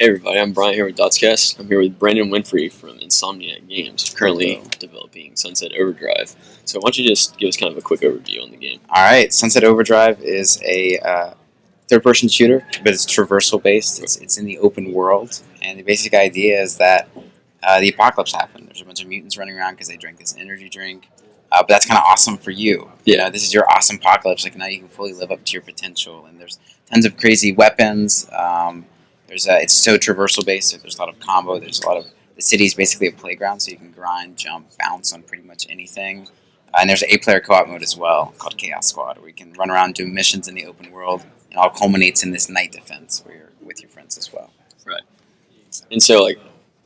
Hey everybody, I'm Bryant here with DotsCast. I'm here with Brandon Winfrey from Insomniac Games, currently developing Sunset Overdrive. So why don't you just give us kind of a quick overview on the game? All right, Sunset Overdrive is a third-person shooter, but it's traversal-based. It's in the open world, and the basic idea is that the apocalypse happened. There's a bunch of mutants running around because they drank this energy drink, but that's kind of awesome for you. Yeah. You know, this is your awesome apocalypse. Like now you can fully live up to your potential, and there's tons of crazy weapons. It's so traversal based. So there's a lot of combo. There's a lot of the city is basically a playground, so you can grind, jump, bounce on pretty much anything. And there's an 8-player co-op mode as well called Chaos Squad, where you can run around doing missions in the open world. It all culminates in this night defense where you're with your friends as well. Right. And so,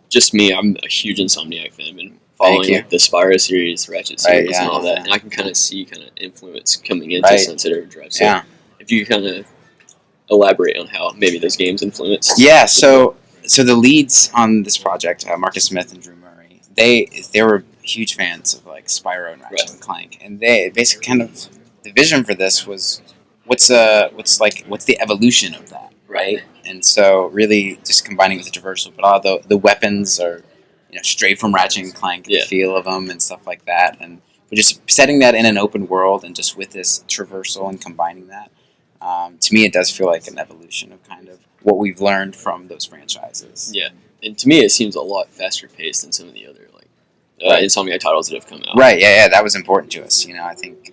just me, I'm a huge Insomniac fan. I've been following the Spyro series, Ratchet series, and all that, and I can kind of see influence coming into Sunset Overdrive. So if you kind of elaborate on how maybe those games influenced. Yeah, so the leads on this project, Marcus Smith and Drew Murray, they were huge fans of Spyro and Ratchet and Clank, and they basically the vision for this was what's the evolution of that, right? And so really just combining with the traversal, but all the weapons are straight from Ratchet and Clank, the feel of them and stuff like that, and we're just setting that in an open world and just with this traversal and combining that. To me, it does feel like an evolution of kind of what we've learned from those franchises. Yeah, and to me, it seems a lot faster paced than some of the other Insomniac titles that have come out. Right. Yeah. That was important to us. I think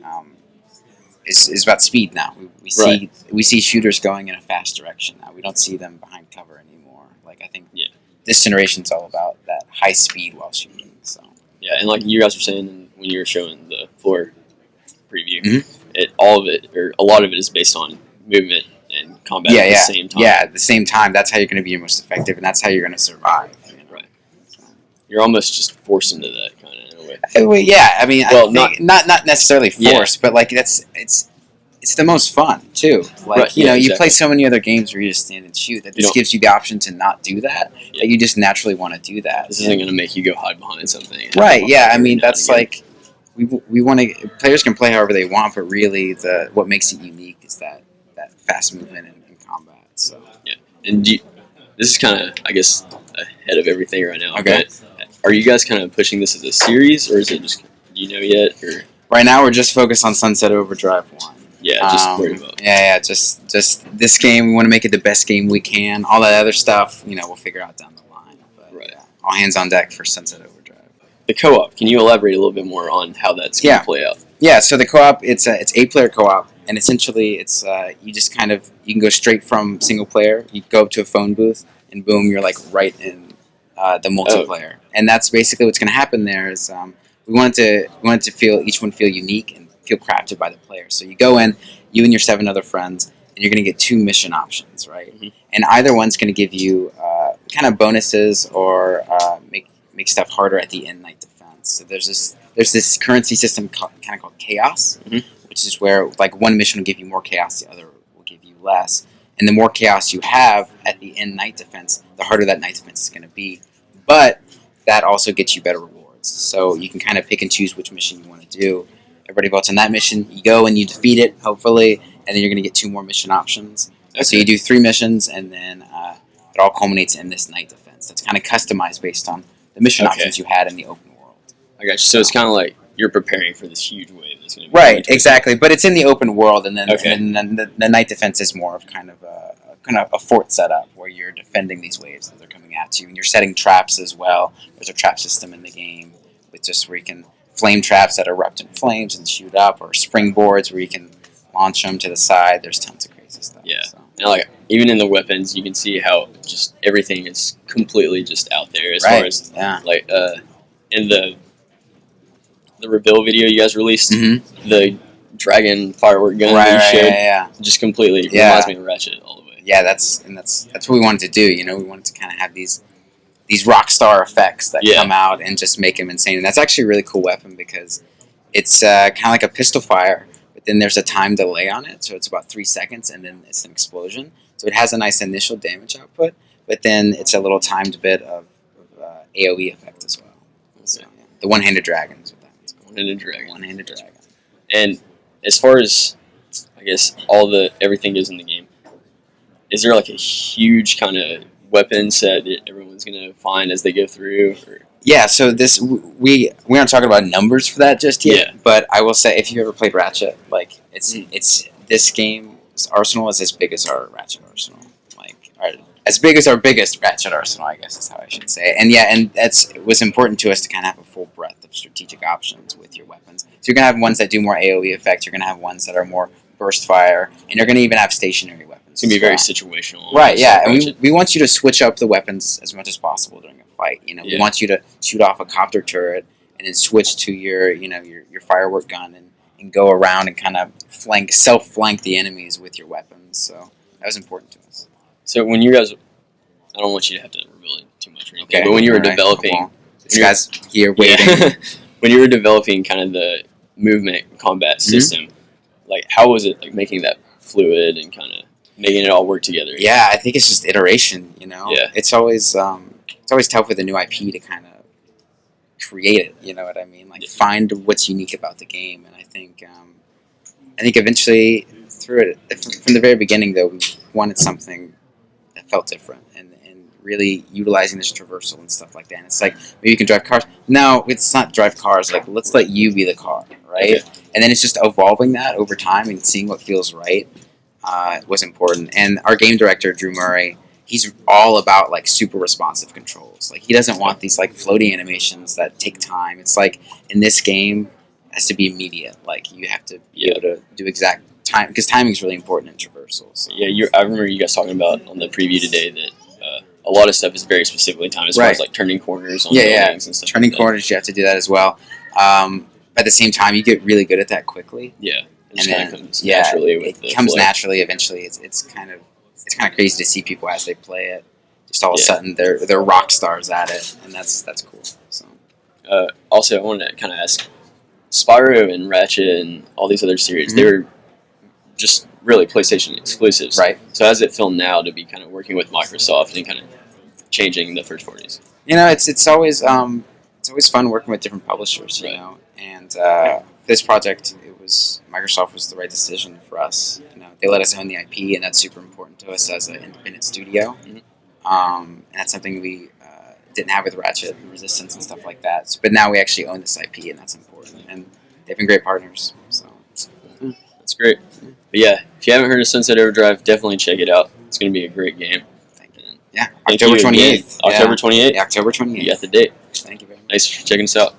it's about speed now. We see shooters going in a fast direction now. We don't see them behind cover anymore. I think this generation's all about that high speed while shooting. So yeah, and like you guys were saying when you were showing the floor preview, a lot of it is based on movement and combat at the same time. Yeah, at the same time. That's how you're going to be your most effective, and that's how you're going to survive. Right. So you're almost just forced into that kind of in a way. Well, yeah, I mean, not necessarily forced, but it's the most fun too. You play so many other games where you just stand and shoot. That just gives you the option to not do that. Like you just naturally want to do that. This isn't going to make you go hide behind something. Right? Yeah. I mean, that's we want to. Players can play however they want, but really, what makes it unique is that fast movement and combat. So yeah, and this is kind of, I guess, ahead of everything right now. Okay. But are you guys kind of pushing this as a series, or is it just, do you know yet? Or right now, we're just focused on Sunset Overdrive 1. Yeah, just worried about. Yeah, just this game. We want to make it the best game we can. All that other stuff, we'll figure out down the line. But, all hands on deck for Sunset Overdrive. The co-op. Can you elaborate a little bit more on how that's going to play out? Yeah. So the co-op, it's 8-player co-op, and essentially it's you just you can go straight from single player. You go up to a phone booth, and boom, you're right in the multiplayer. And that's basically what's going to happen there. Is we want to feel each one feel unique and feel crafted by the player. So you go in, you and your 7 other friends, and you're going to get 2 mission options, right? Mm-hmm. And either one's going to give you kind of bonuses or make stuff harder at the end night defense. So there's this currency system called chaos, which is where one mission will give you more chaos, the other will give you less. And the more chaos you have at the end night defense, the harder that night defense is going to be. But that also gets you better rewards. So you can kind of pick and choose which mission you want to do. Everybody votes on that mission. You go and you defeat it, hopefully, and then you're going to get 2 more mission options. Okay. So you do 3 missions, and then it all culminates in this night defense. That's kind of customized based on the mission options you had in the open world. I got you. So it's kind of like you're preparing for this huge wave that's going to be right, exactly. But it's in the open world, and then the night defense is more of kind of a fort setup where you're defending these waves as they're coming at you, and you're setting traps as well. There's a trap system in the game with just where you can flame traps that erupt in flames and shoot up, or springboards where you can launch them to the side. There's tons of crazy stuff. Yeah, and even in the weapons, you can see how just everything is completely just out there as far as in the reveal video you guys released, the dragon firework gun that you showed just completely reminds me of Ratchet all the way. Yeah, that's what we wanted to do. We wanted to kind of have these rock star effects that come out and just make them insane. And that's actually a really cool weapon because it's kind of like a pistol fire, but then there's a time delay on it, so it's about 3 seconds, and then it's an explosion. So it has a nice initial damage output, but then it's a little timed bit of AoE effect as well. So, the one-handed dragon is what that one's called. One-handed dragon. And as far as, I guess, everything goes in the game, is there a huge kind of weapons that everyone's gonna find as they go through? Or? Yeah, so we aren't talking about numbers for that just yet. Yeah. But I will say, if you ever played Ratchet, like it's this game's arsenal is as big as our Ratchet arsenal, as big as our biggest Ratchet arsenal, I guess is how I should say. And yeah, and it was important to us to kind of have a full breadth of strategic options with your weapons. So you're gonna have ones that do more AOE effect. You're gonna have ones that are more burst fire, and you're gonna even have stationary weapons. It's gonna be very situational, right? Yeah, and we want you to switch up the weapons as much as possible during a fight. We want you to shoot off a copter turret and then switch to your firework gun and go around and kind of self-flank the enemies with your weapons. So that was important to us. So when you guys, I don't want you to have to reveal it too much or anything, but when you were developing, this guy's here waiting. Yeah, when you were developing kind of the movement combat system, like how was it like making that fluid and kind of making it all work together? Yeah, I think it's just iteration. Yeah. It's always tough with a new IP to kind of create it. You know what I mean? Like find what's unique about the game, and I think eventually through it from the very beginning though we wanted something that felt different and really utilizing this traversal and stuff like that. And it's like maybe you can drive cars. No, it's not drive cars. Like let's let you be the car, right? Okay. And then it's just evolving that over time and seeing what feels right was important. And our game director Drew Murray, he's all about like super responsive controls. Like he doesn't want these like floating animations that take time. It's like in this game it has to be immediate. Like you have to be able to do exact time because timing is really important in traversals. So. Yeah, I remember you guys talking about on the preview today that a lot of stuff is very specifically timed as far as like turning corners on buildings and stuff. Turning like corners, you have to do that as well. At the same time, you get really good at that quickly. Yeah, and then comes naturally with it comes naturally. Eventually, it's kind of crazy to see people as they play it. Just all of a sudden, they're rock stars at it, and that's cool. So, also, I wanted to kind of ask, Spyro and Ratchet and all these other series, they're just really PlayStation exclusives, right? So, how does it feel now to be kind of working with Microsoft and kind of changing the first parties? It's always fun working with different publishers, you know. And this project, Microsoft was the right decision for us. They let us own the IP, and that's super important to us as an independent studio. And that's something we didn't have with Ratchet and Resistance and stuff like that. But now we actually own this IP, and that's important. And they've been great partners. So that's great. But yeah, if you haven't heard of Sunset Overdrive, definitely check it out. It's going to be a great game. Yeah, October 28th. October 28th? Yeah, October 28th. You got the date. Thank you very much. Thanks for checking us out.